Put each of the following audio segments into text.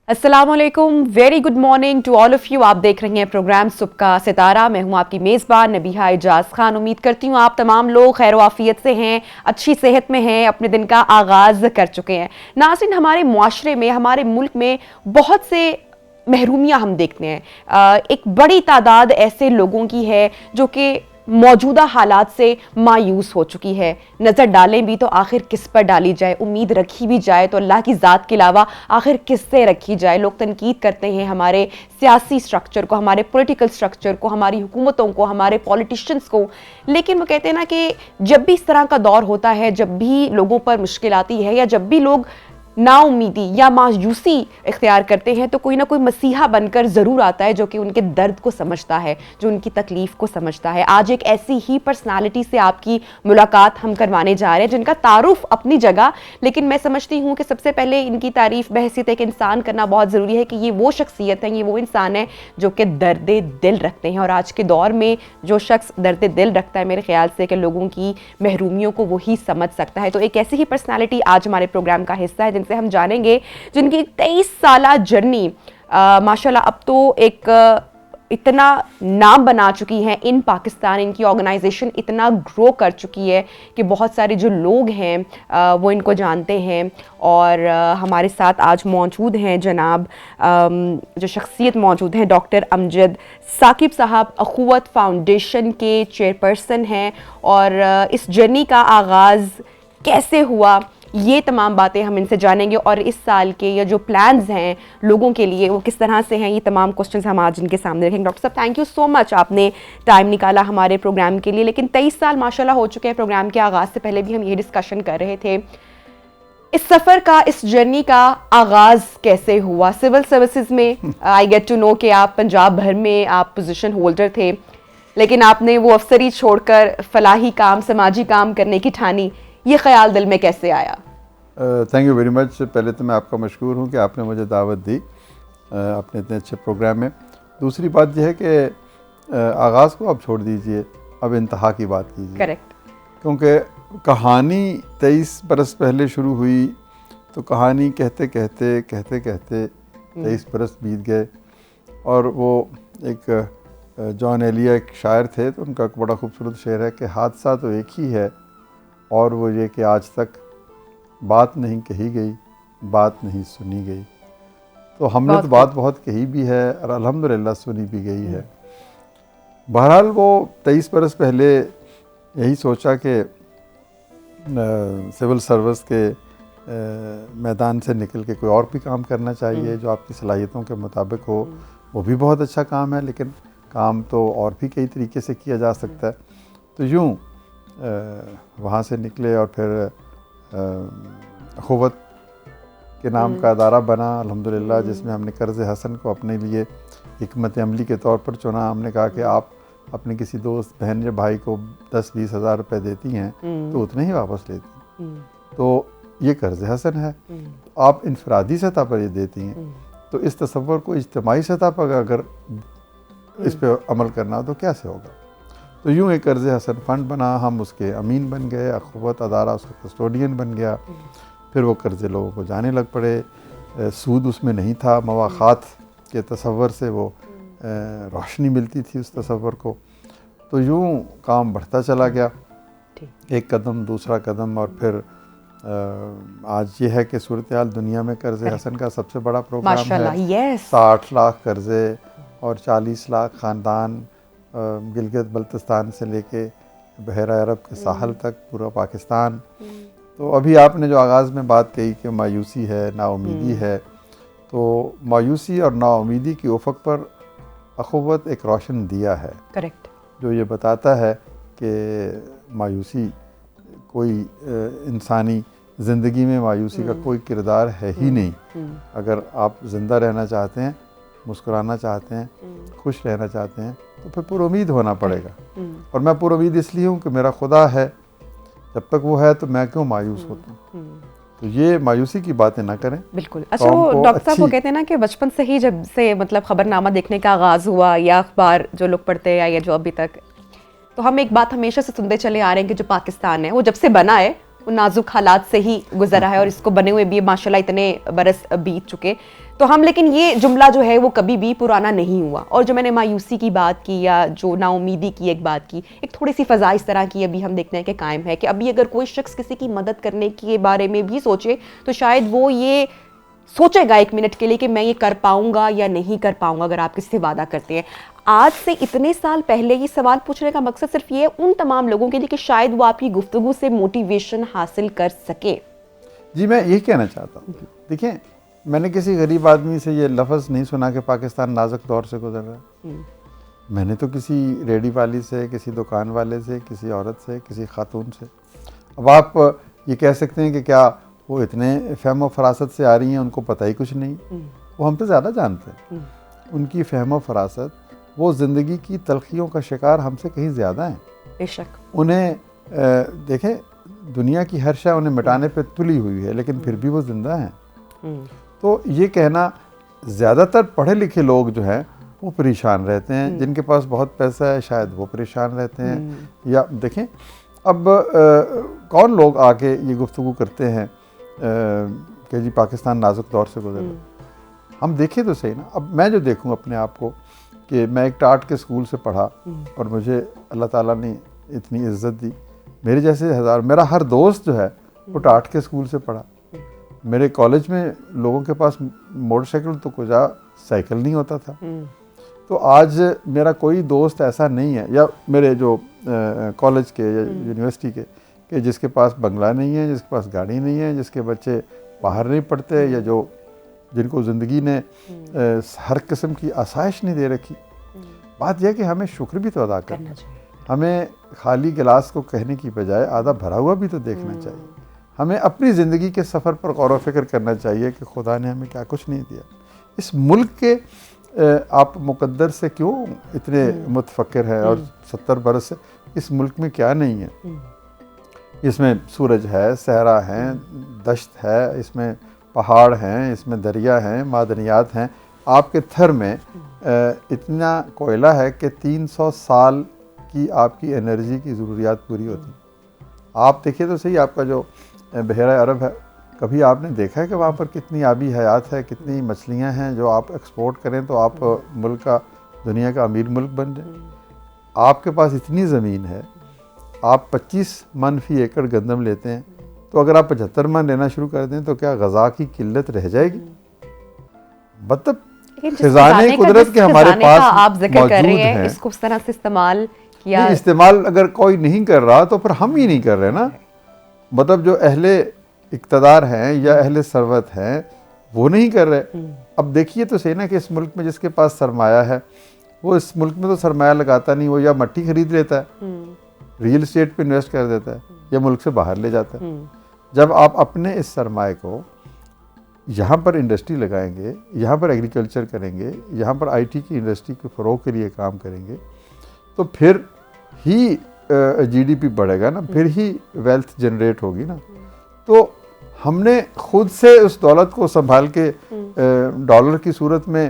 السلام علیکم، very good morning to all of you. آپ دیکھ رہے ہیں پروگرام صبح کا ستارہ. میں ہوں آپ کی میزبان نبیہہ اعجاز خان. امید کرتی ہوں آپ تمام لوگ خیر و عافیت سے ہیں، اچھی صحت میں ہیں، اپنے دن کا آغاز کر چکے ہیں. ناظرین، ہمارے معاشرے میں، ہمارے ملک میں بہت سے محرومیاں ہم دیکھتے ہیں. ایک بڑی تعداد ایسے لوگوں کی ہے جو کہ موجودہ حالات سے مایوس ہو چکی ہے. نظر ڈالیں بھی تو آخر کس پر ڈالی جائے، امید رکھی بھی جائے تو اللہ کی ذات کے علاوہ آخر کس سے رکھی جائے. لوگ تنقید کرتے ہیں ہمارے سیاسی سٹرکچر کو، ہمارے پولیٹیکل سٹرکچر کو، ہماری حکومتوں کو، ہمارے پولیٹیشنز کو. لیکن وہ کہتے ہیں نا کہ جب بھی اس طرح کا دور ہوتا ہے، جب بھی لوگوں پر مشکل آتی ہے، یا جب بھی لوگ نا امیدی یا مایوسی اختیار کرتے ہیں، تو کوئی نہ کوئی مسیحا بن کر ضرور آتا ہے جو کہ ان کے درد کو سمجھتا ہے، جو ان کی تکلیف کو سمجھتا ہے. آج ایک ایسی ہی پرسنالٹی سے آپ کی ملاقات ہم کروانے جا رہے ہیں جن کا تعارف اپنی جگہ، لیکن میں سمجھتی ہوں کہ سب سے پہلے ان کی تعریف بحیثیت ایک انسان کرنا بہت ضروری ہے کہ یہ وہ شخصیت ہیں، یہ وہ انسان ہے جو کہ درد دل رکھتے ہیں. اور آج کے دور میں جو شخص درد دل رکھتا ہے، میرے خیال سے کہ لوگوں کی محرومیوں کو وہی سمجھ سکتا ہے. تو ایک ایسی ہی پرسنالٹی آج ہمارے پروگرام کا حصہ ہے جن سے ہم جانیں گے، جن کی 23 سالہ جرنی ماشاءاللہ اب تو ایک اتنا نام بنا چکی ہیں ان پاکستان. ان کی آرگنائزیشن اتنا گرو کر چکی ہے کہ بہت سارے جو لوگ ہیں وہ ان کو جانتے ہیں. اور ہمارے ساتھ آج موجود ہیں جناب جو شخصیت موجود ہیں، ڈاکٹر امجد ثاقب صاحب، اخوت فاؤنڈیشن کے چیئرپرسن ہیں. اور اس جرنی کا آغاز کیسے ہوا، یہ تمام باتیں ہم ان سے جانیں گے. اور اس سال کے یا جو پلانز ہیں لوگوں کے لیے وہ کس طرح سے ہیں، یہ تمام کوسچنز ہم آج ان کے سامنے رکھیں گے. ڈاکٹر صاحب، تھینک یو سو مچ، آپ نے ٹائم نکالا ہمارے پروگرام کے لیے. لیکن 23 سال ماشاءاللہ ہو چکے ہیں پروگرام کے آغاز سے پہلے بھی ہم یہ ڈسکشن کر رہے تھے، اس سفر کا، اس جرنی کا آغاز کیسے ہوا. سول سروسز میں آئی گیٹ ٹو نو کہ آپ پنجاب بھر میں آپ پوزیشن ہولڈر تھے، لیکن آپ نے وہ افسری چھوڑ کر فلاحی کام، سماجی کام کرنے کی ٹھانی. یہ خیال دل میں کیسے آیا؟ Thank you very much. پہلے تو میں آپ کا مشکور ہوں کہ آپ نے مجھے دعوت دی اپنے اتنے اچھے پروگرام میں. دوسری بات یہ ہے کہ آغاز کو اب چھوڑ دیجئے، اب انتہا کی بات کیجیے. کریکٹ. کیونکہ کہانی 23 برس پہلے شروع ہوئی تو کہانی کہتے کہتے 23 برس بیت گئے. اور وہ ایک جان ایلیا ایک شاعر تھے، تو ان کا ایک بڑا خوبصورت شعر ہے کہ حادثہ تو ایک ہی ہے، اور وہ یہ کہ آج تک بات نہیں کہی گئی، بات نہیں سنی گئی. تو ہم نے تو بات بہت کہی بھی ہے اور الحمدللہ سنی بھی گئی ہے. بہرحال وہ 23 برس پہلے یہی سوچا کہ سول سروس کے میدان سے نکل کے کوئی اور بھی کام کرنا چاہیے جو آپ کی صلاحیتوں کے مطابق ہو. وہ بھی بہت اچھا کام ہے، لیکن کام تو اور بھی کئی طریقے سے کیا جا سکتا ہے. تو یوں وہاں سے نکلے اور پھر اخوت کے نام کا ادارہ بنا الحمدللہ، جس میں ہم نے قرض حسن کو اپنے لیے حکمت عملی کے طور پر چنا. ہم نے کہا کہ آپ اپنے کسی دوست، بہن یا بھائی کو 10-20 ہزار روپے دیتی ہیں تو اتنے ہی واپس لیتی ہیں، تو یہ قرض حسن ہے. آپ انفرادی سطح پر یہ دیتی ہیں، تو اس تصور کو اجتماعی سطح پر اگر اس پہ عمل کرنا ہو تو کیسے ہوگا. تو یوں ایک قرض حسن فنڈ بنا، ہم اس کے امین بن گئے، اخوت ادارہ اس کا کسٹوڈین بن گیا. پھر وہ قرضے لوگوں کو جانے لگ پڑے، سود اس میں نہیں تھا، مواخات کے تصور سے وہ روشنی ملتی تھی اس تصور کو. تو یوں کام بڑھتا چلا گیا، ایک قدم دوسرا قدم. اور پھر آج یہ ہے کہ صورتحال دنیا میں قرض حسن کا سب سے بڑا پروگرام ہے. 60 لاکھ قرضے اور 40 لاکھ خاندان، گلگت بلتستان سے لے کے بحیرہ عرب کے ساحل تک پورا پاکستان. تو ابھی آپ نے جو آغاز میں بات کہی کہ مایوسی ہے، نا امیدی ہے، تو مایوسی اور نا امیدی کی افق پر اخوت ایک روشن دیا ہے. کریکٹ. جو یہ بتاتا ہے کہ مایوسی کوئی انسانی زندگی میں مایوسی کا کوئی کردار ہے ہی نہیں. اگر آپ زندہ رہنا چاہتے ہیں، مسکرانا چاہتے ہیں، خوش رہنا چاہتے ہیں، تو پھر پر امید ہونا پڑے گا. اور میں پر امید اس لیے ہوں کہ میرا خدا ہے، جب تک وہ ہے تو میں کیوں مایوس ہوتا ہوں. تو یہ مایوسی کی باتیں نہ کریں. بالکل. اچھا، وہ ڈاکٹر صاحب وہ کہتے ہیں نا کہ بچپن سے ہی جب سے مطلب خبر نامہ دیکھنے کا آغاز ہوا یا اخبار جو لوگ پڑھتے ہیں یا جو ابھی تک، تو ہم ایک بات ہمیشہ سے سنتے چلے آ رہے ہیں کہ جو پاکستان ہے وہ جب سے بنا ہے وہ نازک حالات سے ہی گزرا ہے, اور اس کو بنے ہوئے بھی ماشاء اللہ اتنے برس بیت چکے. تو ہم لیکن یہ جملہ جو ہے وہ کبھی بھی پرانا نہیں ہوا. اور جو میں نے مایوسی کی بات کی یا جو نا امیدی کی ایک بات کی, ایک تھوڑی سی فضا اس طرح کی ابھی ہم دیکھتے ہیں کہ قائم ہے کہ ابھی اگر کوئی شخص کسی کی مدد کرنے کے بارے میں بھی سوچے تو شاید وہ یہ سوچے گا ایک منٹ کے لیے کہ میں یہ کر پاؤں گا یا نہیں کر پاؤں گا اگر آپ کسی سے وعدہ کرتے ہیں. آج سے اتنے سال پہلے یہ سوال پوچھنے کا مقصد صرف یہ ہے ان تمام لوگوں کے لیے کہ شاید وہ آپ کی گفتگو سے موٹیویشن حاصل کر سکے. جی میں یہ کہنا چاہتا ہوں, دیکھیں میں نے کسی غریب آدمی سے یہ لفظ نہیں سنا کہ پاکستان نازک دور سے گزر رہا ہے. میں نے تو کسی ریڈی والی سے, کسی دکان والے سے, کسی عورت سے, کسی خاتون سے. اب آپ یہ کہہ سکتے ہیں کہ کیا وہ اتنے فہم و فراست سے آ رہی ہیں, ان کو پتہ ہی کچھ نہیں. وہ ہم سے زیادہ جانتے ہیں. ان کی فہم و فراست, وہ زندگی کی تلخیوں کا شکار ہم سے کہیں زیادہ ہیں. بے شک. انہیں دیکھیں دنیا کی ہر شے انہیں مٹانے پہ تلی ہوئی ہے, لیکن پھر بھی وہ زندہ ہیں. تو یہ کہنا, زیادہ تر پڑھے لکھے لوگ جو ہیں وہ پریشان رہتے ہیں, جن کے پاس بہت پیسہ ہے شاید وہ پریشان رہتے ہیں. یا دیکھیں اب کون لوگ آ کے یہ گفتگو کرتے ہیں کہ جی پاکستان نازک دور سے گزر رہا ہے. ہم دیکھیں تو صحیح نا. اب میں جو دیکھوں اپنے آپ کو کہ میں ایک ٹاٹ کے اسکول سے پڑھا اور مجھے اللہ تعالیٰ نے اتنی عزت دی. میرے جیسے ہزار, میرا ہر دوست جو ہے وہ ٹاٹ کے اسکول سے پڑھا. میرے کالج میں لوگوں کے پاس موٹر سائیکل تو کجا سائیکل نہیں ہوتا تھا. تو آج میرا کوئی دوست ایسا نہیں ہے, یا میرے جو کالج کے یا یونیورسٹی کے, کہ جس کے پاس بنگلہ نہیں ہے, جس کے پاس گاڑی نہیں ہے, جس کے بچے باہر نہیں پڑھتے, یا جو جن کو زندگی نے ہر قسم کی آسائش نہیں دے رکھی. بات یہ ہے کہ ہمیں شکر بھی تو ادا کرنا چاہیے. ہمیں خالی گلاس کو کہنے کی بجائے آدھا بھرا ہوا بھی تو دیکھنا چاہیے. ہمیں اپنی زندگی کے سفر پر غور و فکر کرنا چاہیے کہ خدا نے ہمیں کیا کچھ نہیں دیا. اس ملک کے آپ مقدر سے کیوں اتنے متفکر ہیں, اور 70 برس سے اس ملک میں کیا نہیں ہے. اس میں سورج ہے, صحرا ہیں, دشت ہے, اس میں پہاڑ ہیں, اس میں دریا ہیں, معدنیات ہیں. آپ کے تھر میں اتنا کوئلہ ہے کہ 300 سال کی آپ کی انرجی کی ضروریات پوری ہوتی. آپ دیکھیے تو صحیح, آپ کا جو بحیرہ عرب ہے, کبھی آپ نے دیکھا ہے کہ وہاں پر کتنی آبی حیات ہے, کتنی مچھلیاں ہیں جو آپ ایکسپورٹ کریں تو آپ ملک کا, دنیا کا امیر ملک بن جائیں. آپ کے پاس اتنی زمین ہے, آپ 25 من فی ایکڑ گندم لیتے ہیں, تو اگر آپ 75 من لینا شروع کر دیں تو کیا غذا کی قلت رہ جائے گی؟ مطلب خزانے قدرت کے ہمارے پاس آپ ذکر کر رہے ہیں, ہیں. اس کو اس طرح سے استعمال کیا, استعمال اگر کوئی نہیں کر رہا تو پھر ہم ہی نہیں کر رہے نا. مطلب جو اہل اقتدار ہیں یا اہل ثروت ہیں وہ نہیں کر رہے. اب دیکھیے تو صحیح نا کہ اس ملک میں جس کے پاس سرمایہ ہے وہ اس ملک میں تو سرمایہ لگاتا نہیں, وہ یا مٹی خرید لیتا ہے, ریل اسٹیٹ پہ انویسٹ کر دیتا ہے, یا ملک سے باہر لے جاتا ہے. جب آپ اپنے اس سرمایہ کو یہاں پر انڈسٹری لگائیں گے, یہاں پر ایگریکلچر کریں گے, یہاں پر آئی ٹی کی انڈسٹری کے فروغ کے لیے کام کریں گے, تو پھر ہی جی ڈی پی بڑھے گا نا, پھر ہی ویلتھ جنریٹ ہوگی نا. تو ہم نے خود سے اس دولت کو سنبھال کے ڈالر کی صورت میں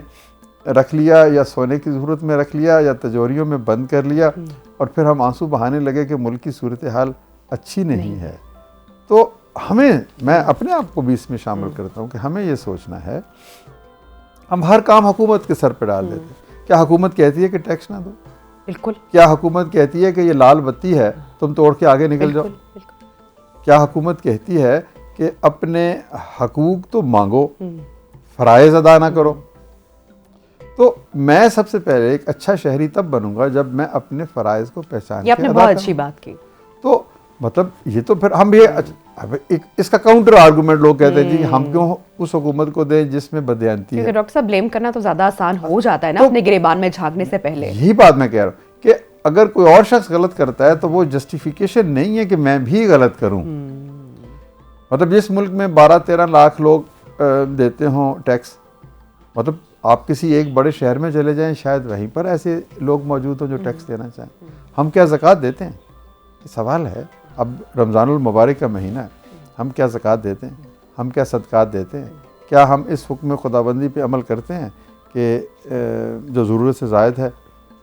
رکھ لیا, یا سونے کی صورت میں رکھ لیا, یا تجوریوں میں بند کر لیا, اور پھر ہم آنسو بہانے لگے کہ ملک کی صورتحال اچھی نہیں ہے. تو ہمیں, میں اپنے آپ کو بھی اس میں شامل کرتا ہوں کہ ہمیں یہ سوچنا ہے, ہم ہر کام حکومت کے سر پہ ڈال دیتے ہیں. کیا حکومت کہتی ہے کہ ٹیکس نہ دو؟ بالکل. کیا حکومت کہتی ہے کہ یہ لال بتی ہے تم توڑ کے آگے نکل جاؤ؟ کیا حکومت کہتی ہے کہ اپنے حقوق تو مانگو, فرائض ادا نہ کرو؟ تو میں سب سے پہلے ایک اچھا شہری تب بنوں گا جب میں اپنے فرائض کو پہچان کے ادا کروں. بہت اچھی بات کی. تو مطلب یہ تو پھر ہم یہ اس کا کاؤنٹر آرگومنٹ لوگ کہتے ہیں جی ہم کیوں اس حکومت کو دیں جس میں بددیانتی ہے. ڈاکٹر صاحب بلیم کرنا تو زیادہ آسان ہو جاتا ہے نا اپنے گریبان میں جھانکنے سے پہلے. یہی بات میں کہہ رہا ہوں کہ اگر کوئی اور شخص غلط کرتا ہے تو وہ جسٹیفیکیشن نہیں ہے کہ میں بھی غلط کروں. مطلب جس ملک میں 12-13 لاکھ لوگ دیتے ہوں ٹیکس, مطلب آپ کسی ایک بڑے شہر میں چلے جائیں, شاید وہیں پر ایسے لوگ موجود ہوں جو ٹیکس دینا چاہیں. ہم کیا زکوٰۃ دیتے ہیں؟ یہ سوال ہے. اب رمضان المبارک کا مہینہ ہے, ہم کیا زکوٰۃ دیتے ہیں؟ ہم کیا صدقات دیتے ہیں؟ کیا ہم اس حکم خداوندی پہ عمل کرتے ہیں کہ جو ضرورت سے زائد ہے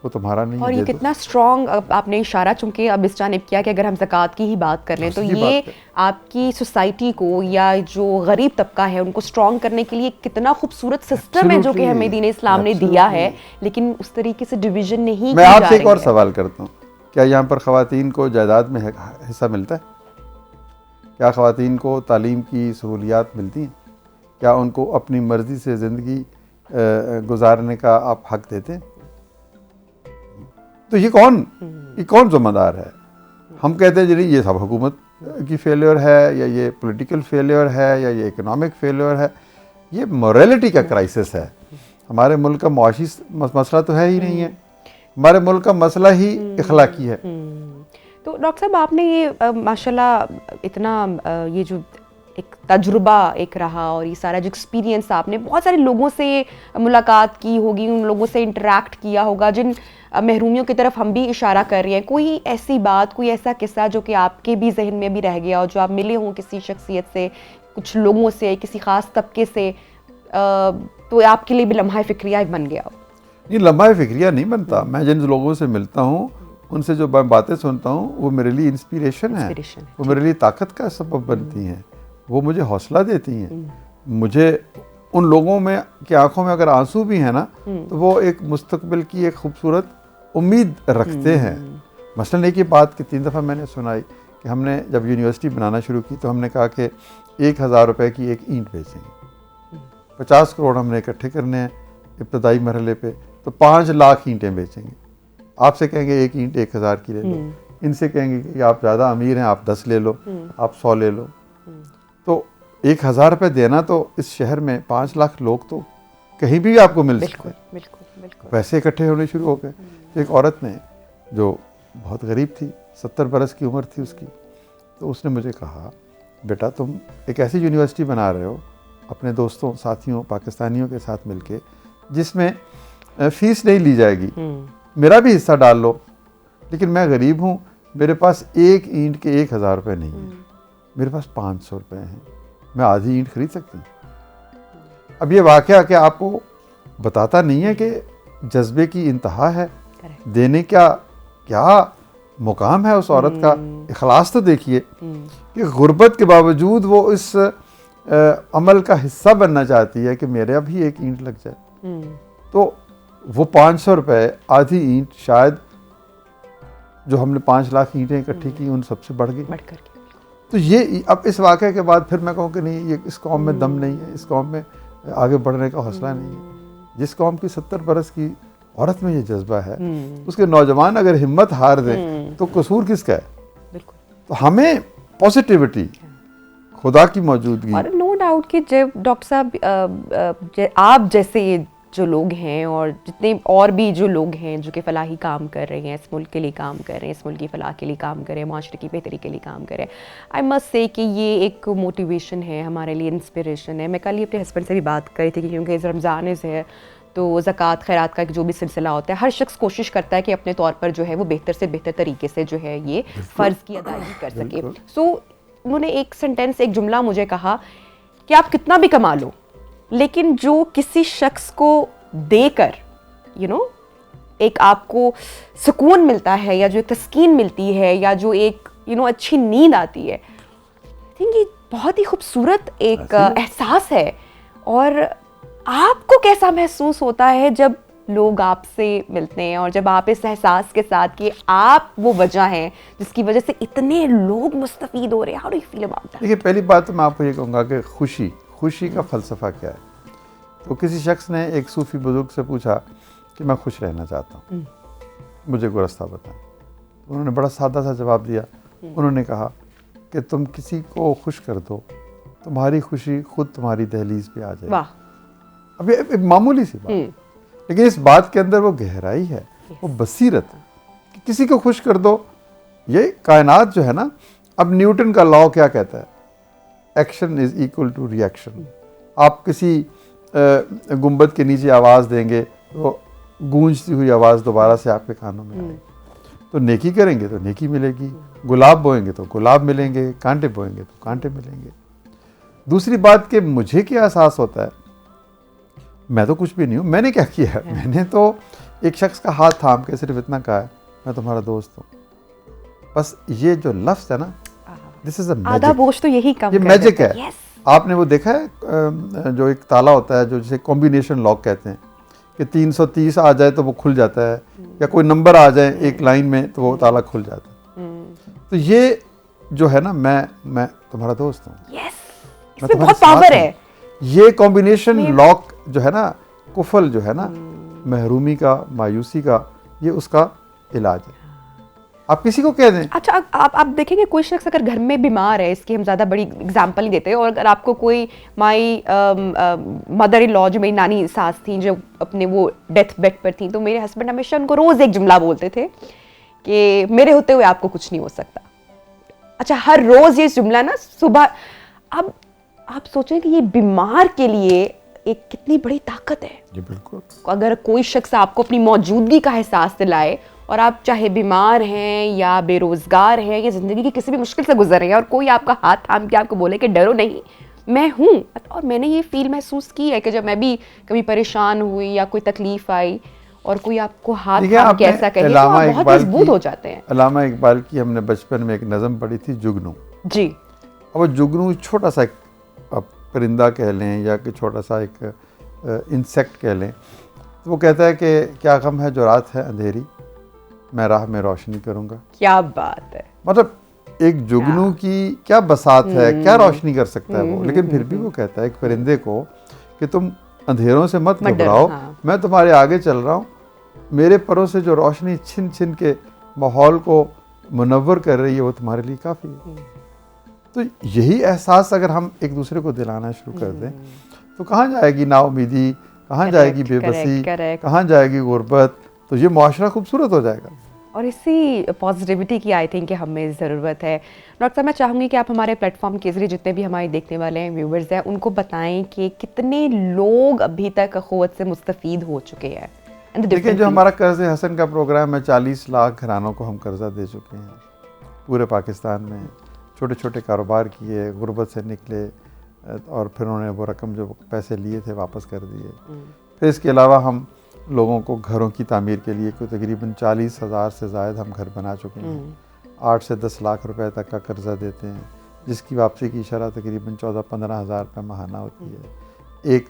وہ تمہارا نہیں ہے. اور یہ کتنا اسٹرانگ آپ نے اشارہ چونکہ اب اس جانب کیا کہ اگر ہم زکوٰۃ کی ہی بات کر لیں تو یہ آپ کی سوسائٹی کو یا جو غریب طبقہ ہے ان کو اسٹرانگ کرنے کے لیے کتنا خوبصورت سسٹم ہے جو کہ ہمیں دین اسلام نے دیا ہے, لیکن اس طریقے سے ڈویژن نہیں کی جا رہی ہے. میں آپ سے ایک اور سوال کرتا ہوں, کیا یہاں پر خواتین کو جائیداد میں حصہ ملتا ہے؟ کیا خواتین کو تعلیم کی سہولیات ملتی ہیں؟ کیا ان کو اپنی مرضی سے زندگی گزارنے کا آپ حق دیتے ہیں؟ تو یہ کون ذمہ دار ہے؟ ہم کہتے ہیں جی یہ سب حکومت کی فیلیور ہے, یا یہ پولیٹیکل فیلیور ہے, یا یہ اکنامک فیلیور ہے. یہ موریلٹی کا کرائسس ہے. ہمارے ملک کا معاشی مسئلہ تو ہے ہی نہیں ہے, ہمارے ملک کا مسئلہ ہی اخلاقی ہے. تو ڈاکٹر صاحب آپ نے یہ ماشاءاللہ اتنا یہ جو ایک تجربہ ایک رہا اور یہ سارا جو ایکسپیرینس آپ نے بہت سارے لوگوں سے ملاقات کی ہوگی, ان لوگوں سے انٹریکٹ کیا ہوگا جن محرومیوں کی طرف ہم بھی اشارہ کر رہے ہیں. کوئی ایسی بات, کوئی ایسا قصہ جو کہ آپ کے بھی ذہن میں بھی رہ گیا اور جو آپ ملے ہوں کسی شخصیت سے, کچھ لوگوں سے, کسی خاص طبقے سے, تو آپ کے لیے بھی لمحہ فکریہ بن گیا ہو؟ یہ لمحہ فکریہ نہیں بنتا. میں جن لوگوں سے ملتا ہوں ان سے جو باتیں سنتا ہوں وہ میرے لیے انسپیریشن ہے, وہ میرے لیے طاقت کا سبب بنتی ہیں, وہ مجھے حوصلہ دیتی ہیں. مجھے ان لوگوں میں کی آنکھوں میں اگر آنسو بھی ہیں نا تو وہ ایک مستقبل کی ایک خوبصورت امید رکھتے ہیں. مثلاً ایک یہ بات کہ 3 دفعہ میں نے سنائی کہ ہم نے جب یونیورسٹی بنانا شروع کی تو ہم نے کہا کہ 1000 روپے کی ایک اینٹ بیچیں گے, 50 کروڑ ہم نے اکٹھے کرنے ہیں ابتدائی مرحلے پہ, تو 5 لاکھ اینٹیں بیچیں گے. آپ سے کہیں گے ایک اینٹ 1000 کی لے لو, ان سے کہیں گے کہ آپ زیادہ امیر ہیں آپ 10 لے لو, آپ 100 لے لو. تو 1000 روپے دینا تو اس شہر میں 5 لاکھ لوگ تو کہیں بھی آپ کو مل سکتے ہیں. پیسے اکٹھے ہونے شروع ہو گئے. ایک عورت نے جو بہت غریب تھی, 70 برس کی عمر تھی اس کی, تو اس نے مجھے کہا بیٹا تم ایک ایسی یونیورسٹی بنا رہے ہو اپنے دوستوں ساتھیوں پاکستانیوں کے ساتھ مل کے جس میں فیس نہیں لی جائے گی, میرا بھی حصہ ڈال لو, لیکن میں غریب ہوں, میرے پاس ایک اینٹ کے 1000 روپے نہیں ہیں, میرے پاس 500 روپے ہیں, میں آدھی اینٹ خرید سکتی ہوں. اب یہ واقعہ کہ آپ کو بتاتا نہیں ہے کہ جذبے کی انتہا ہے, دینے کیا مقام ہے اس عورت کا. اخلاص تو دیکھیے کہ غربت کے باوجود وہ اس عمل کا حصہ بننا چاہتی ہے کہ میرا بھی ایک اینٹ لگ جائے. تو وہ 500 روپے آدھی اینٹ شاید جو ہم نے 5 لاکھ اینٹیں اکٹھی کی ان سب سے بڑھ گئی. تو یہ اب اس واقعے کے بعد پھر میں کہوں کہ نہیں یہ اس قوم میں دم نہیں ہے, اس قوم میں آگے بڑھنے کا حوصلہ نہیں ہے. جس قوم کی 70 برس کی عورت میں یہ جذبہ ہے, اس کے نوجوان اگر ہمت ہار دیں تو قصور کس کا ہے؟ تو ہمیں پازیٹیوٹی, خدا کی موجودگی. اور نو ڈاؤٹ کہ جب ڈاکٹر صاحب آپ جیسے جو لوگ ہیں اور جتنے اور بھی جو لوگ ہیں جو کہ فلاحی کام کر رہے ہیں, اس ملک کے لیے کام کر رہے ہیں, اس ملک کی فلاح کے لیے کام کر رہے ہیں, معاشرے کی بہتری کے لیے کام کر رہے ہیں, آئی مسٹ سے کہ یہ ایک موٹیویشن ہے ہمارے لیے, انسپریشن ہے. میں کل ہی اپنے ہسبینڈ سے بھی بات کر رہی تھی کہ کیونکہ رمضان ہے تو زکوٰۃ خیرات کا جو بھی سلسلہ ہوتا ہے ہر شخص کوشش کرتا ہے کہ اپنے طور پر جو ہے وہ بہتر سے بہتر طریقے سے جو ہے یہ فرض کی ادائیگی کر سکے. سو انہوں نے ایک سینٹینس, ایک جملہ مجھے کہا کہ آپ کتنا بھی کما لو لیکن جو کسی شخص کو دے کر ایک آپ کو سکون ملتا ہے یا جو ایک تسکین ملتی ہے یا جو ایک اچھی نیند آتی ہے, آئی تھنک یہ بہت ہی خوبصورت ایک احساس ہے. اور آپ کو کیسا محسوس ہوتا ہے جب لوگ آپ سے ملتے ہیں اور جب آپ اس احساس کے ساتھ کہ آپ وہ وجہ ہیں جس کی وجہ سے اتنے لوگ مستفید ہو رہے ہیں؟ How do you feel about that? دیکھیے پہلی بات تو میں آپ کو یہ کہوں گا کہ خوشی کا فلسفہ کیا ہے. تو کسی شخص نے ایک صوفی بزرگ سے پوچھا کہ میں خوش رہنا چاہتا ہوں, مجھے کوئی رستہ بتائیں. انہوں نے بڑا سادہ سا جواب دیا. انہوں نے کہا کہ تم کسی کو خوش کر دو, تمہاری خوشی خود تمہاری دہلیز پہ آ جائے. واہ, اب یہ ایک معمولی سی بات, لیکن اس بات کے اندر وہ گہرائی ہے, وہ بصیرت کہ کسی کو خوش کر دو. یہ کائنات جو ہے نا, اب نیوٹن کا لاء کیا کہتا ہے, action is equal to reaction. آپ کسی گنبد کے نیچے آواز دیں گے تو گونجتی ہوئی آواز دوبارہ سے آپ کے کانوں میں آئے گی. تو نیکی کریں گے تو نیکی ملے گی, گلاب بوئیں گے تو گلاب ملیں گے, کانٹے بوئیں گے تو کانٹے ملیں گے. دوسری بات کہ مجھے کیا احساس ہوتا ہے, میں تو کچھ بھی نہیں ہوں. میں نے کیا کیا ہے, میں نے تو ایک شخص کا ہاتھ تھام کے صرف اتنا کہا ہے میں تمہارا دوست ہوں. بس یہ جو لفظ ہے نا, دس از اے آدھا میجک, بوجھ تو یہی کم یہ کر میجک دیتا ہے. آپ نے وہ دیکھا ہے جو ایک تالا ہوتا ہے جو جسے کمبینیشن لاک کہتے ہیں, کہ 330 آ جائے تو وہ کھل جاتا ہے, یا کوئی نمبر آ جائے ایک لائن میں تو وہ تالا کھل جاتا ہے. تو یہ جو ہے نا, میں تمہارا دوست ہوں, اس میں بہت پاور ہے. یہ کمبینیشن لاک جو ہے نا, کفل جو ہے نا, محرومی کا, مایوسی کا, یہ اس کا علاج ہے. آپ کسی کو کہہ دیں. اچھا آپ دیکھیں گے کوئی شخص اگر گھر میں بیمار ہے, اس کی ہم زیادہ بڑی اگزامپل نہیں دیتے, اور اگر آپ کو کوئی مائی مدر ان لا جو میری نانی ساس تھیں جو اپنے وہ ڈیتھ بیڈ پر تھیں, تو میرے ہسبینڈ ہمیشہ ان کو روز ایک جملہ بولتے تھے کہ میرے ہوتے ہوئے آپ کو کچھ نہیں ہو سکتا. اچھا ہر روز یہ جملہ نا صبح, اب آپ سوچیں کہ یہ بیمار کے لیے ایک کتنی بڑی طاقت ہے. جی بالکل. اگر کوئی شخص آپ کو اپنی موجودگی کا احساس دلائے, اور آپ چاہے بیمار ہیں یا بے روزگار ہیں یا زندگی کی کسی بھی مشکل سے گزر رہے ہیں, اور کوئی آپ کا ہاتھ تھام کے آپ کو بولے کہ ڈرو نہیں میں ہوں. اور میں نے یہ فیل محسوس کی ہے کہ جب میں بھی کبھی پریشان ہوئی یا کوئی تکلیف آئی اور کوئی آپ کو ہاتھ تھام کے ایسا کہے تو آپ بہت مضبوط ہو جاتے ہیں. علامہ اقبال کی ہم نے بچپن میں ایک نظم پڑھی تھی, جگنو. جی. اب وہ جگنو چھوٹا سا ایک پرندہ کہہ لیں یا کہ چھوٹا سا ایک انسیکٹ کہہ لیں, تو وہ کہتا ہے کہ کیا غم ہے جو رات ہے اندھیری, میں راہ میں روشنی کروں گا. کیا بات ہے. مطلب ایک جگنو کی کیا بساط ہے, کیا روشنی کر سکتا ہے وہ, لیکن پھر بھی وہ کہتا ہے ایک پرندے کو کہ تم اندھیروں سے مت گھبراؤ, میں تمہارے آگے چل رہا ہوں, میرے پروں سے جو روشنی چھن چھن کے ماحول کو منور کر رہی ہے وہ تمہارے لیے کافی ہے. تو یہی احساس اگر ہم ایک دوسرے کو دلانا شروع کر دیں تو کہاں جائے گی نا امیدی, کہاں جائے گی بے بسی, کہاں جائے گی غربت, تو یہ معاشرہ خوبصورت ہو جائے گا. اور اسی پازیٹیوٹی کی آئی تھنک کہ ہمیں ضرورت ہے. ڈاکٹر صاحب میں چاہوں گی کہ آپ ہمارے پلیٹ فارم کے ذریعے جتنے بھی ہمارے دیکھنے والے ہیں ویورز ہیں ان کو بتائیں کہ کتنے لوگ ابھی تک اخوت سے مستفید ہو چکے ہیں. دیکھیں جو ہمارا قرض حسن کا پروگرام ہے, 40 لاکھ گھرانوں کو ہم قرضہ دے چکے ہیں پورے پاکستان میں. چھوٹے چھوٹے کاروبار کیے, غربت سے نکلے, اور پھر انہوں نے وہ رقم جو پیسے لیے تھے واپس کر دیے. پھر اس کے علاوہ ہم لوگوں کو گھروں کی تعمیر کے لیے کوئی تقریباً 40,000 سے زائد ہم گھر بنا چکے ہیں. 8 سے 10 لاکھ روپے تک کا قرضہ دیتے ہیں, جس کی واپسی کی شرح تقریباً 14-15 ہزار روپے ماہانہ ہوتی ہے. ایک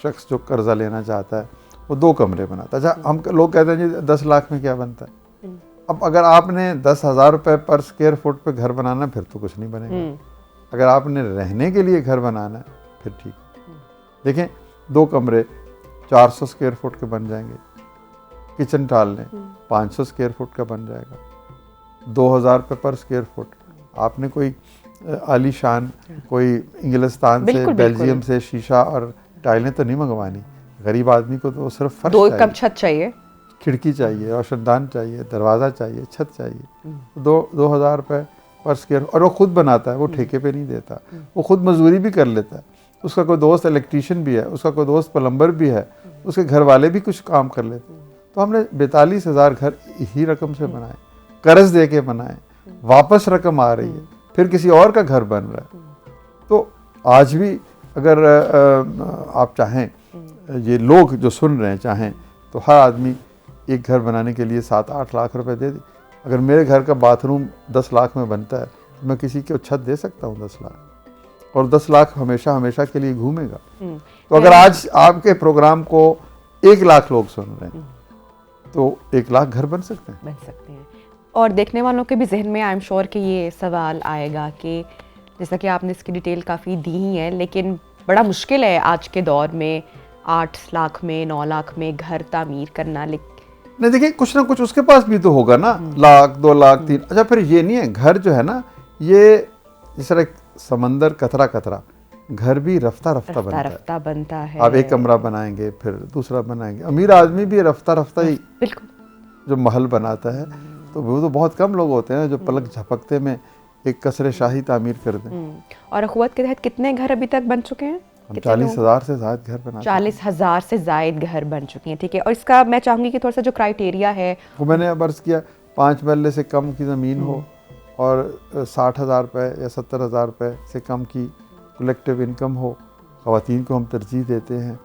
شخص جو قرضہ لینا چاہتا ہے وہ 2 کمرے بناتا ہے. اچھا ہم لوگ کہتے ہیں جی 10 لاکھ میں کیا بنتا ہے. اب اگر آپ نے 10,000 روپے پر اسکوائر فٹ پہ گھر بنانا پھر تو کچھ نہیں بنے گا. اگر آپ نے رہنے کے لیے گھر بنانا ہے پھر ٹھیک ہے. دیکھیں 2 کمرے 400 اسکوائر فٹ کے بن جائیں گے, کچن ٹال لیں 500 اسکوائر فٹ کا بن جائے گا, 2,000 روپے پر اسکوائر فٹ. آپ نے کوئی عالی شان کوئی انگلستان سے بیلجیم سے شیشہ اور ٹائلیں تو نہیں منگوانی. غریب آدمی کو تو صرف فرش چاہیے, 2 کم چھت چاہیے, کھڑکی چاہیے, روشن دان چاہیے, دروازہ چاہیے, چھت چاہیے. 2,000 روپے پر اسکوائر, اور وہ خود بناتا ہے, وہ ٹھیکے پہ نہیں دیتا, وہ خود مزدوری بھی کر لیتا ہے. اس کا کوئی دوست الیکٹریشین بھی ہے, اس کا کوئی دوست پلمبر بھی ہے, اس کے گھر والے بھی کچھ کام کر لیتے ہیں. تو ہم نے 42,000 گھر ہی رقم سے بنائے, قرض دے کے بنائے, واپس رقم آ رہی ہے, پھر کسی اور کا گھر بن رہا ہے. تو آج بھی اگر آپ چاہیں, یہ لوگ جو سن رہے ہیں چاہیں تو ہر آدمی ایک گھر بنانے کے لیے 7-8 لاکھ روپے دے دے. اگر میرے گھر کا باتھ روم 10 لاکھ میں بنتا ہے تو میں کسی کو چھت دے سکتا ہوں 10 لاکھ, اور 10 لاکھ ہمیشہ کے لیے گھومے گا. تو اگر آج آپ کے پروگرام کو 1 لاکھ لوگ سن رہے ہیں تو 1 لاکھ گھر بن سکتے ہیں. اور دیکھنے والوں کے بھی ذہن میں آئی ایم شیور کہ یہ سوال آئے گا کہ جیسا کہ آپ نے اس کی ڈیٹیل کافی دی ہی ہے, لیکن بڑا مشکل ہے آج کے دور میں 8 لاکھ میں 9 لاکھ میں گھر تعمیر کرنا. نہیں دیکھیں کچھ نہ کچھ اس کے پاس بھی تو ہوگا نا, 1 لاکھ 2 لاکھ 3. اچھا پھر یہ نہیں ہے, گھر جو ہے نا یہ جس طرح سمندر قطرہ گھر بھی رفتہ بنتا ہے. آپ ایک کمرہ بنائیں گے پھر دوسرا بنائیں گے. امیر آدمی بھی رفتہ ہی جو محل بناتا ہے, تو وہ تو بہت کم لوگ ہوتے ہیں جو پلک جھپکتے میں ایک قصر شاہی تعمیر کر دیں. اور اخوت کے تحت کتنے گھر ابھی تک بن چکے ہیں؟ 40,000 سے زائد گھر بنا 40,000 سے زائد گھر بن چکی ہیں. ٹھیک ہے, اور اس کا میں چاہوں گی کہ تھوڑا سا جو کرائیٹیریا ہے وہ میں نے عرض کیا, 5 مرلے سے کم کی زمین ہو اور 60,000 روپے یا 70,000 روپے سے کم کی کلیکٹیو انکم ہو. خواتین کو ہم ترجیح دیتے ہیں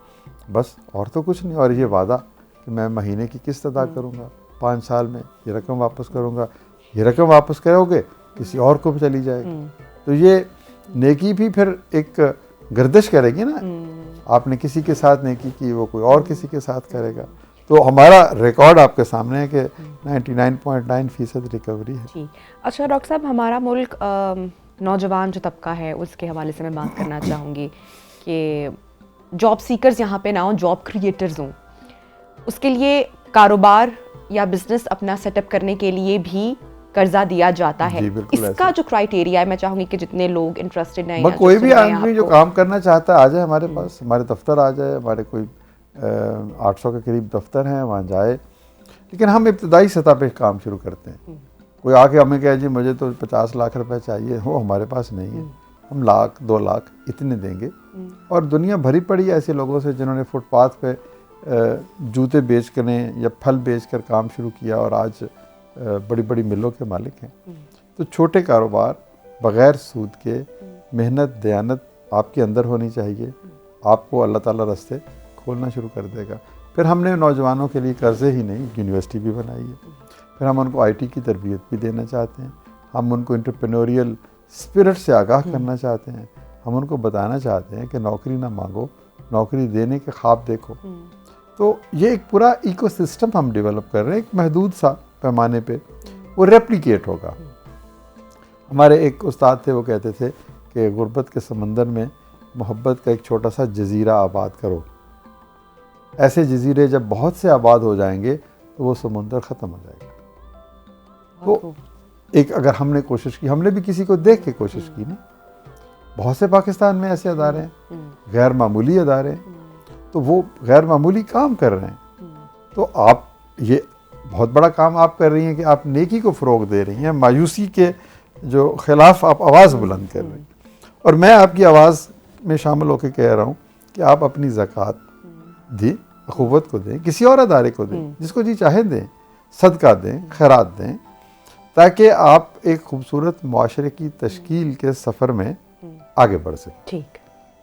بس, اور تو کچھ نہیں. اور یہ وعدہ کہ میں مہینے کی قسط ادا کروں گا، 5 سال میں یہ رقم واپس کروں گا، یہ رقم واپس کرو گے کسی اور کو بھی چلی جائے گی. تو یہ نیکی بھی پھر ایک گردش کرے گی نا. آپ نے کسی کے ساتھ نیکی کی، وہ کوئی اور کسی کے ساتھ کرے گا. تو ہمارا ریکارڈ آپ کے سامنے ہے کہ 99.9% ریکوری ہے. جی اچھا ڈاکٹر صاحب، ہمارا ملک نوجوان جو طبقہ ہے اس کے حوالے سے میں بات کرنا چاہوں گی کہ جاب سیکرز یہاں پہ نہ ہوں، جاب کریٹرز ہوں. اس کے لیے کاروبار یا بزنس اپنا سیٹ اپ کرنے کے لیے بھی قرضہ دیا جاتا ہے. اس کا جو کرائٹیریا ہے، میں چاہوں گی کہ جتنے لوگ انٹرسٹڈ ہیں، کوئی بھی آدمی جو کام کرنا چاہتا ہے آ جائے ہمارے پاس، ہمارے دفتر آ جائے. ہمارے کوئی 800 کے قریب دفتر ہیں، وہاں جائے. لیکن ہم ابتدائی سطح پہ کام شروع کرتے ہیں. کوئی آ کے ہمیں کہے جی مجھے تو 50 لاکھ روپے چاہیے، وہ ہمارے پاس نہیں ہے. ہم 1,00,000 2,00,000 اتنے دیں گے. اور دنیا بھری پڑی ہے ایسے لوگوں سے جنہوں نے فٹ پاتھ پہ جوتے بیچ کر یا پھل بیچ کر کام شروع کیا اور آج بڑی بڑی ملوں کے مالک ہیں. تو چھوٹے کاروبار بغیر سود کے، محنت دیانت آپ کے اندر ہونی چاہیے. آپ کو اللہ تعالیٰ راستے کھولنا شروع کر دے گا. پھر ہم نے نوجوانوں کے لیے قرضے ہی نہیں، یونیورسٹی بھی بنائی ہے. پھر ہم ان کو آئی ٹی کی تربیت بھی دینا چاہتے ہیں. ہم ان کو انٹرپرینوریل اسپرٹ سے آگاہ کرنا چاہتے ہیں. ہم ان کو بتانا چاہتے ہیں کہ نوکری نہ مانگو، نوکری دینے کے خواب دیکھو. تو یہ ایک پورا ایکو سسٹم ہم ڈیولپ کر رہے ہیں، ایک محدود سا پیمانے پہ. وہ ریپلیکیٹ ہوگا. ہمارے ایک استاد تھے، وہ کہتے تھے کہ غربت کے سمندر میں محبت کا ایک چھوٹا سا جزیرہ آباد کرو. ایسے جزیرے جب بہت سے آباد ہو جائیں گے تو وہ سمندر ختم ہو جائے گا. تو ایک اگر ہم نے کوشش کی، ہم نے بھی کسی کو دیکھ کے کوشش کی نا. بہت سے پاکستان میں ایسے ادارے ہیں، غیر معمولی ادارے ہیں، تو وہ غیر معمولی کام کر رہے ہیں. تو آپ یہ بہت بڑا کام آپ کر رہی ہیں کہ آپ نیکی کو فروغ دے رہی ہیں، مایوسی کے جو خلاف آپ آواز بلند کر رہی ہیں. اور میں آپ کی آواز میں شامل ہو کے کہہ رہا ہوں کہ آپ اپنی زکوٰۃ دیں، اخوت کو دیں، کسی اور ادارے کو دیں، جس کو جی چاہے دیں، صدقہ دیں، خیرات دیں، تاکہ آپ ایک خوبصورت معاشرے کی تشکیل کے سفر میں آگے بڑھ سکیں. ٹھیک،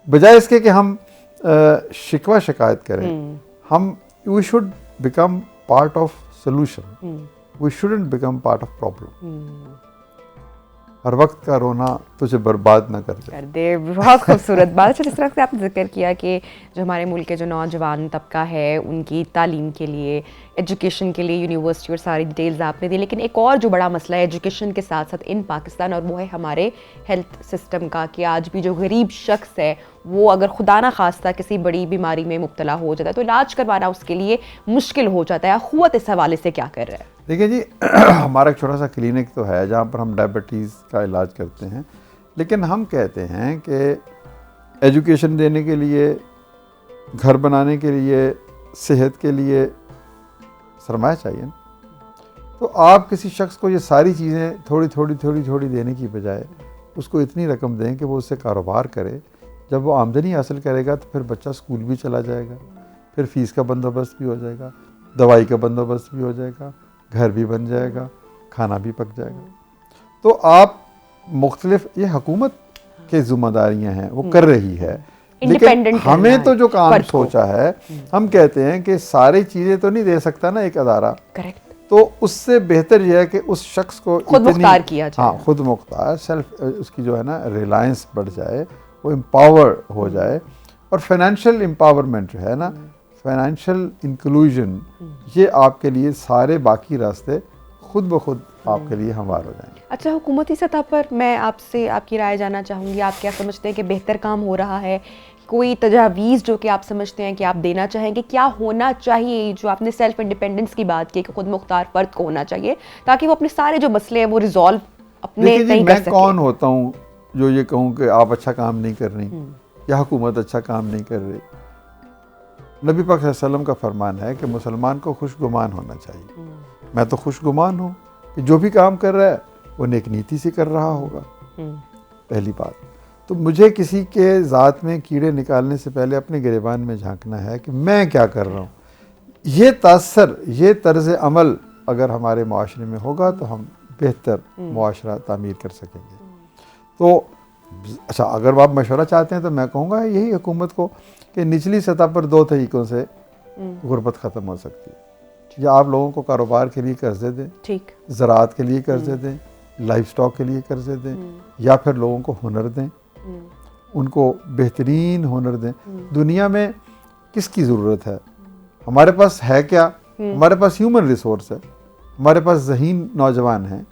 بجائے اس کے کہ ہم شکوہ شکایت کریں. ہم we should become part of solution, we shouldn't become part of problem. ہر وقت کا رونا تجھے برباد نہ کر دے. بہت خوبصورت بات. اچھا، جس طرح سے آپ نے ذکر کیا کہ جو ہمارے ملک کے جو نوجوان طبقہ ہے ان کی تعلیم کے لیے، ایجوکیشن کے لیے یونیورسٹی اور ساری ڈیٹیلز آپ نے دی، لیکن ایک اور جو بڑا مسئلہ ہے ایجوکیشن کے ساتھ ساتھ ان پاکستان، اور وہ ہے ہمارے ہیلتھ سسٹم کا، کہ آج بھی جو غریب شخص ہے وہ اگر خدا نہ خواستہ کسی بڑی بیماری میں مبتلا ہو جاتا ہے تو علاج کروانا اس کے لیے مشکل ہو جاتا ہے. اخوت اس حوالے سے کیا کر رہا ہے؟ دیکھیں جی، ہمارا ایک چھوٹا سا کلینک تو ہے جہاں پر ہم ڈائبٹیز کا علاج کرتے ہیں. لیکن ہم کہتے ہیں کہ ایجوکیشن دینے کے لیے، گھر بنانے کے لیے، صحت کے لیے سرمایہ چاہیے. تو آپ کسی شخص کو یہ ساری چیزیں تھوڑی تھوڑی دینے کی بجائے اس کو اتنی رقم دیں کہ وہ اس سے کاروبار کرے. جب وہ آمدنی حاصل کرے گا تو پھر بچہ اسکول بھی چلا جائے گا، پھر فیس کا بندوبست بھی ہو جائے گا، دوائی کا بندوبست بھی ہو جائے گا، گھر بھی بن جائے گا، کھانا بھی پک جائے گا. تو آپ مختلف، یہ حکومت کے ذمہ داریاں ہیں، وہ کر رہی ہے. لیکن ہمیں تو جو کام سوچا ہے، ہم کہتے ہیں کہ ساری چیزیں تو نہیں دے سکتا نا ایک ادارہ. کریکٹ. تو اس سے بہتر یہ ہے کہ اس شخص کو خود مختار کیا جائے. ہاں، خود مختار، سیلف، اس کی جو ہے نا ریلائنس بڑھ جائے، وہ امپاور ہو جائے. اور فائنینشیل امپاورمنٹ جو ہے نا، فائنینشیل انکلوژن، یہ آپ کے لیے سارے باقی راستے خود بخود آپ کے لیے ہموار ہو جائیں گے. اچھا، حکومتی سطح پر میں آپ سے آپ کی رائے جاننا چاہوں گی. آپ کیا سمجھتے ہیں کہ بہتر کام ہو رہا ہے؟ کوئی تجاویز جو کہ آپ سمجھتے ہیں کہ آپ دینا چاہیں گے؟ کیا ہونا چاہیے؟ جو آپ نے سیلف انڈیپینڈنس کی بات کی کہ خود مختار فرد کو ہونا چاہیے تاکہ وہ اپنے سارے جو مسئلے ہیں وہ ریزالو اپنے نہیں کر سکے. میں کون ہوتا ہوں جو یہ کہوں کہ آپ اچھا کام نہیں کر رہی یا حکومت اچھا کام نہیں کر رہی. نبی پاک صلی اللہ علیہ وسلم کا فرمان ہے کہ مسلمان کو خوش گمان ہونا چاہیے. میں تو خوش گمان ہوں کہ جو بھی کام کر رہا ہے وہ نیک نیتی سے کر رہا ہوگا. پہلی بات تو مجھے کسی کے ذات میں کیڑے نکالنے سے پہلے اپنے گریبان میں جھانکنا ہے کہ میں کیا کر رہا ہوں. یہ تاثر، یہ طرز عمل اگر ہمارے معاشرے میں ہوگا تو ہم بہتر معاشرہ تعمیر کر سکیں گے. تو اچھا، اگر آپ مشورہ چاہتے ہیں تو میں کہوں گا یہی حکومت کو کہ نچلی سطح پر 2 طریقوں سے غربت ختم ہو سکتی ہے. یا آپ لوگوں کو کاروبار کے لیے قرضے دیں, ٹھیک, زراعت کے لیے قرضے دیں, لائف سٹاک کے لیے قرضے دیں, یا پھر لوگوں کو ہنر دیں, ان کو بہترین ہنر دیں. دنیا میں کس کی ضرورت ہے؟ ہمارے پاس ہے کیا؟ ہمارے پاس ہیومن ریسورس ہے, ہمارے پاس ذہین نوجوان ہیں.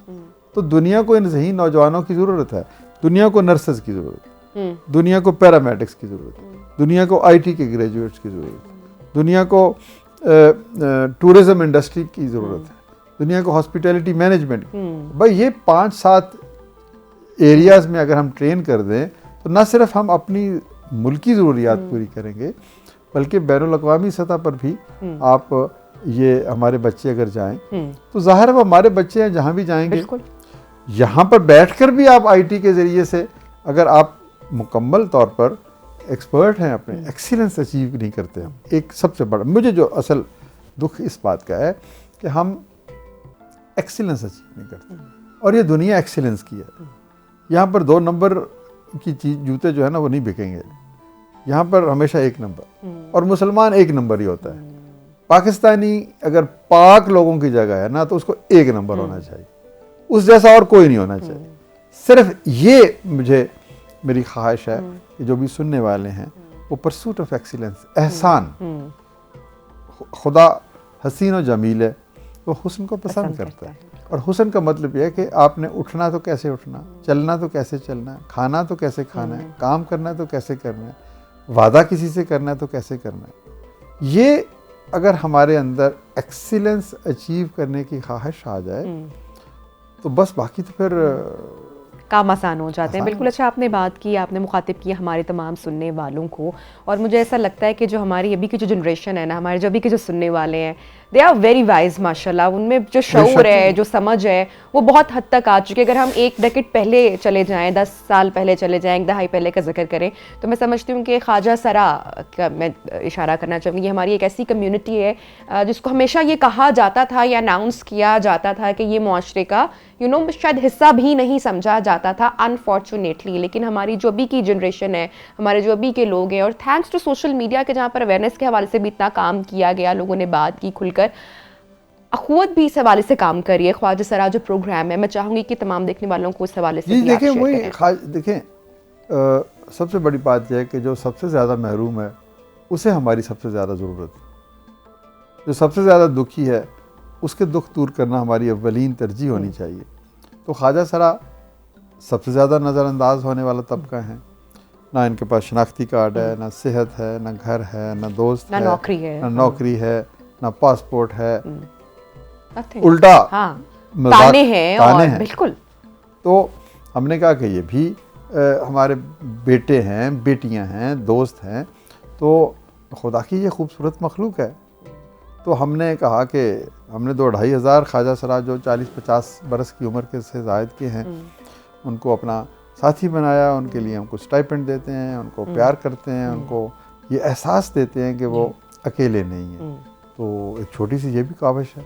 تو دنیا کو ان ذہین نوجوانوں کی ضرورت ہے. دنیا کو نرسز کی ضرورت ہے, دنیا کو پیرامیڈکس کی ضرورت ہے, دنیا کو آئی ٹی کے گریجویٹس کی ضرورت ہے, دنیا کو ٹورزم انڈسٹری کی ضرورت ہے, دنیا کو ہاسپٹیلٹی مینجمنٹ. بھائی یہ 5-7 ایریاز میں اگر ہم ٹرین کر دیں تو نہ صرف ہم اپنی ملکی ضروریات پوری کریں گے, بلکہ بین الاقوامی سطح پر بھی آپ یہ ہمارے بچے اگر جائیں تو ظاہر ہے وہ ہمارے بچے ہیں جہاں بھی جائیں گے. یہاں پر بیٹھ کر بھی آپ آئی ٹی کے ذریعے سے اگر آپ مکمل طور پر ایکسپرٹ ہیں, اپنے ایکسیلنس اچیو نہیں کرتے. ہم ایک سب سے بڑا مجھے جو اصل دکھ اس بات کا ہے کہ ہم ایکسیلنس اچیو نہیں کرتے, اور یہ دنیا ایکسیلنس کی ہے. یہاں پر 2 نمبر کی چیز جوتے جو ہے نا وہ نہیں بکیں گے. یہاں پر ہمیشہ 1 نمبر, اور مسلمان 1 نمبر ہی ہوتا ہے. پاکستانی اگر پاک لوگوں کی جگہ ہے نا تو اس کو 1 نمبر ہونا چاہیے, اس جیسا اور کوئی نہیں ہونا چاہیے. صرف یہ میری خواہش ہے کہ جو بھی سننے والے ہیں وہ پرسوٹ آف ایکسیلنس, احسان. خدا حسین و جمیل ہے, وہ حسن کو پسند کرتا ہے. اور حسن کا مطلب یہ ہے کہ آپ نے اٹھنا تو کیسے اٹھنا, چلنا تو کیسے چلنا ہے, کھانا تو کیسے کھانا ہے, کام کرنا تو کیسے کرنا ہے, وعدہ کسی سے کرنا ہے تو کیسے کرنا ہے. یہ اگر ہمارے اندر ایکسیلنس اچیو کرنے کی خواہش آ جائے تو بس باقی تو پھر کام آسان ہو جاتے ہیں. بالکل اچھا آپ نے بات کی, آپ نے مخاطب کیا ہمارے تمام سننے والوں کو, اور مجھے ایسا لگتا ہے کہ جو ہماری ابھی کی جو جنریشن ہے نا, ہمارے جو ابھی کے جو سننے والے ہیں, دے آر ویری وائز ماشاء اللہ. ان میں جو شعور ہے, جو سمجھ ہے, وہ بہت حد تک آ چکے. اگر ہم 1 ڈیکیڈ پہلے چلے جائیں, 10 سال پہلے چلے جائیں, 1 دہائی پہلے کا ذکر کریں, تو میں سمجھتی ہوں کہ خواجہ سرا کا میں اشارہ کرنا چاہوں گی. یہ ہماری ایک ایسی کمیونٹی ہے جس کو ہمیشہ یہ کہا جاتا تھا یا اناؤنس کیا جاتا تھا کہ یہ معاشرے کا شاید حصہ بھی نہیں سمجھا جاتا تھا انفارچونیٹلی. لیکن ہماری جو ابھی کی جنریشن ہے, ہمارے جو ابھی کے لوگ ہیں, اور تھینکس ٹو سوشل میڈیا کے جہاں پر اویئرنیس کے حوالے سے بھی اتنا کام کیا گیا, لوگوں نے بات کی کھل کر, اخوت بھی اس حوالے سے کام کری ہے. خواجہ سرا جو پروگرام ہے, میں چاہوں گی کہ تمام دیکھنے والوں کو اس حوالے سے دیکھیں سب سے بڑی بات یہ ہے کہ جو سب سے زیادہ محروم ہے اسے ہماری سب سے زیادہ ضرورت ہے. جو سب سے زیادہ دکھی ہے اس کے دکھ دور کرنا ہماری اولین ترجیح ہونی چاہیے. تو خواجہ سرا سب سے زیادہ نظر انداز ہونے والا طبقہ ہے. نہ ان کے پاس شناختی کارڈ ہے, نہ صحت ہے, نہ گھر ہے, نہ دوست ہے, نہ نوکری ہے, نہ پاسپورٹ ہے, الٹا تانے ہیں. بالکل. تو ہم نے کہا کہ یہ بھی ہمارے بیٹے ہیں, بیٹیاں ہیں, دوست ہیں, تو خدا کی یہ خوبصورت مخلوق ہے. تو ہم نے کہا کہ ہم نے 2-2.5 ہزار خواجہ سرا جو 40-50 برس کی عمر کے سے زائد کے ہیں ان کو اپنا ساتھی بنایا. ان کے لیے ہم کو اسٹائپنڈ دیتے ہیں, ان کو پیار کرتے ہیں, ان کو یہ احساس دیتے ہیں کہ وہ اکیلے نہیں ہیں. تو ایک چھوٹی سی یہ بھی کاوش ہے,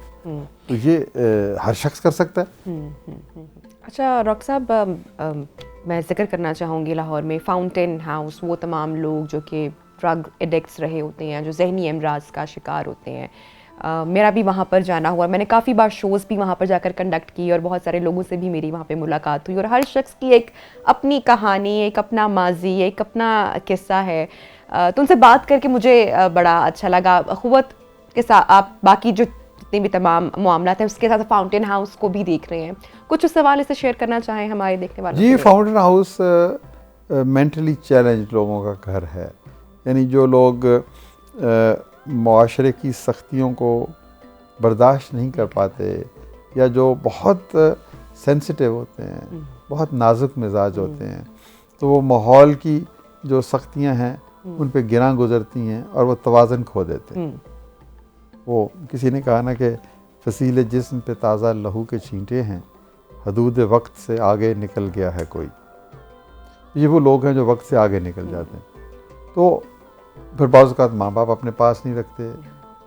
تو یہ ہر شخص کر سکتا ہے. اچھا ڈاکٹر صاحب, میں ذکر کرنا چاہوں گی لاہور میں فاؤنٹین ہاؤس, وہ تمام لوگ جو کہ ڈرگ ایڈکٹس رہے ہوتے ہیں, جو ذہنی امراض کا شکار ہوتے ہیں, میرا بھی وہاں پر جانا ہوا. میں نے کافی بار شوز بھی وہاں پر جا کر کنڈکٹ کی, اور بہت سارے لوگوں سے بھی میری وہاں پہ ملاقات ہوئی, اور ہر شخص کی ایک اپنی کہانی, ایک اپنا ماضی, ایک اپنا قصہ ہے. تو ان سے بات کر کے مجھے بڑا اچھا لگا. اخوت کے ساتھ آپ باقی جو جتنے بھی تمام معاملات ہیں اس کے ساتھ فاؤنٹین ہاؤس کو بھی دیکھ رہے ہیں, کچھ اس حوالے سے شیئر کرنا چاہیں ہمارے دیکھنے والوں؟ جی, فاؤنٹین ہاؤس مینٹلی چیلنج لوگوں کا گھر ہے. یعنی جو لوگ معاشرے کی سختیوں کو برداشت نہیں کر پاتے, یا جو بہت سینسٹیو ہوتے ہیں, بہت نازک مزاج ہوتے ہیں, تو وہ ماحول کی جو سختیاں ہیں ان پہ گراں گزرتی ہیں اور وہ توازن کھو دیتے ہیں. وہ کسی نے کہا نا کہ فصیل جسم پہ تازہ لہو کے چھینٹے ہیں, حدود وقت سے آگے نکل گیا ہے کوئی. یہ وہ لوگ ہیں جو وقت سے آگے نکل جاتے ہیں. تو پھر بعض اوقات ماں باپ اپنے پاس نہیں رکھتے,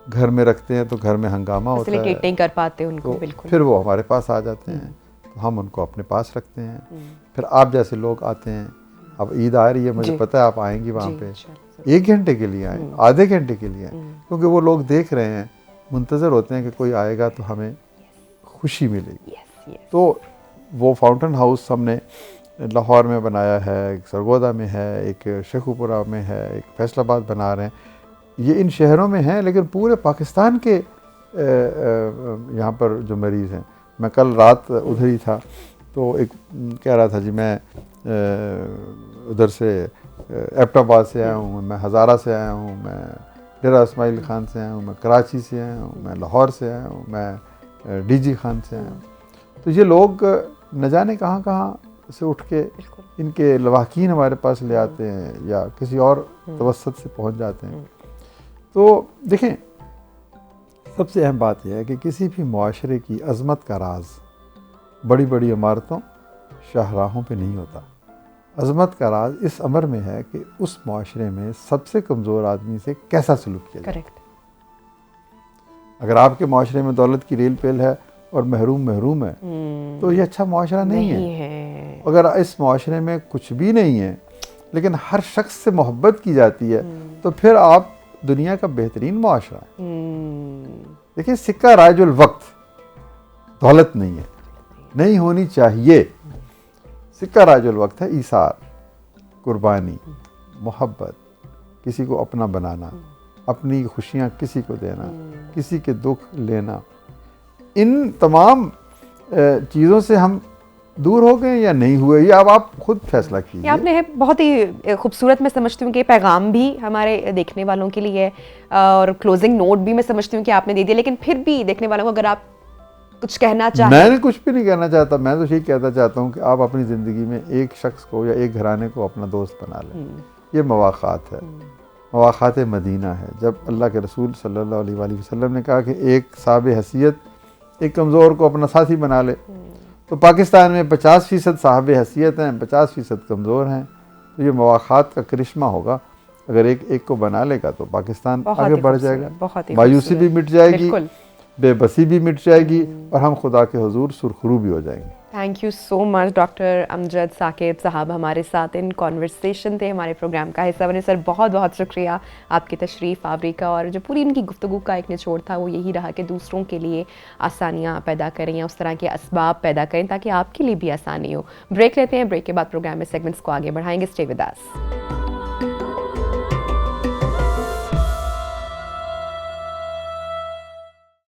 گھر میں رکھتے ہیں تو گھر میں ہنگامہ ہوتا ہے, فیسیلیٹیٹ نہیں کر پاتے ان کو. بالکل. پھر وہ ہمارے پاس آ جاتے ہیں, تو ہم ان کو اپنے پاس رکھتے ہیں. پھر آپ جیسے لوگ آتے ہیں, اب عید آ رہی ہے, مجھے پتہ ہے آپ آئیں گی وہاں پہ, 1 گھنٹے کے لیے آئیں, آدھے گھنٹے کے لیے آئیں, کیونکہ وہ لوگ دیکھ رہے ہیں, منتظر ہوتے ہیں کہ کوئی آئے گا تو ہمیں خوشی ملے گی. تو وہ فاؤنٹن ہاؤس ہم نے لاہور میں بنایا ہے, ایک سرگودا میں ہے, ایک شیخو پورہ میں ہے, ایک فیصل آباد بنا رہے ہیں. یہ ان شہروں میں ہیں, لیکن پورے پاکستان کے یہاں پر جو مریض ہیں. میں کل رات ادھر ہی تھا, تو ایک کہہ رہا تھا جی میں ادھر سے ایبٹ آباد سے آیا ہوں, میں ہزارہ سے آیا ہوں, میں ڈیرہ اسماعیل خان سے آیا ہوں, میں کراچی سے آیا ہوں, میں لاہور سے آیا ہوں, میں ڈی جی خان سے آیا ہوں. تو یہ لوگ نہ جانے کہاں کہاں سے اٹھ کے ان کے لواحقین ہمارے پاس لے آتے ہیں, یا کسی اور توسط سے پہنچ جاتے ہیں. تو دیکھیں, سب سے اہم بات یہ ہے کہ کسی بھی معاشرے کی عظمت کا راز بڑی بڑی عمارتوں, شاہراہوں پہ نہیں ہوتا. عظمت کا راز اس امر میں ہے کہ اس معاشرے میں سب سے کمزور آدمی سے کیسا سلوک کیا جائے. اگر آپ کے معاشرے میں دولت کی ریل پیل ہے اور محروم ہے, تو یہ اچھا معاشرہ نہیں ہے. اگر اس معاشرے میں کچھ بھی نہیں ہے لیکن ہر شخص سے محبت کی جاتی ہے, تو پھر آپ دنیا کا بہترین معاشرہ ہے. دیکھیں, سکہ رائج الوقت, دولت نہیں ہے, نہیں ہونی چاہیے. سکہ رائج الوقت ہے ایثار, قربانی, محبت, کسی کو اپنا بنانا, اپنی خوشیاں کسی کو دینا, کسی کے دکھ لینا. ان تمام چیزوں سے ہم دور ہو گئے یا نہیں ہوئے, یہ اب آپ خود فیصلہ کیجیے. آپ نے بہت ہی خوبصورت, میں سمجھتی ہوں کہ پیغام بھی ہمارے دیکھنے والوں کے لیے ہے, اور کلوزنگ نوٹ بھی میں سمجھتی ہوں کہ آپ نے دے دیا. لیکن پھر بھی دیکھنے والوں کو اگر آپ کچھ کہنا چاہیں. میں نے کچھ بھی نہیں کہنا چاہتا, میں تو یہی کہنا چاہتا ہوں کہ آپ اپنی زندگی میں ایک شخص کو یا ایک گھرانے کو اپنا دوست بنا لیں. یہ مواخات ہے, مواخات مدینہ ہے. جب اللہ کے رسول صلی اللہ علیہ وآلہ وسلم نے کہا کہ ایک صاحب حیثیت ایک کمزور کو اپنا ساتھی بنا لے, تو پاکستان میں 50% صاحب حیثیت ہیں, 50% کمزور ہیں. تو یہ مواخات کا کرشمہ ہوگا. اگر ایک کو بنا لے گا تو پاکستان آگے بڑھ جائے گا, مایوسی بھی مٹ جائے گی, بے بسی بھی مٹ جائے گی, اور ہم خدا کے حضور سرخرو بھی ہو جائیں گے. Thank you so much doctor Amjad Saqib صاحب, ہمارے ساتھ ان کانورسیشن تھے, ہمارے پروگرام کا حصہ بنے. سر بہت بہت شکریہ آپ کی تشریف آوری کا, اور جو پوری ان کی گفتگو کا ایک نچوڑ تھا وہ یہی رہا کہ دوسروں کے لیے آسانیاں پیدا کریں, یا اس طرح کے اسباب پیدا کریں تاکہ آپ کے لیے بھی آسانی ہو. بریک لیتے ہیں, بریک کے بعد پروگرام میں سیگمنٹس کو آگے بڑھائیں گے. Stay with us.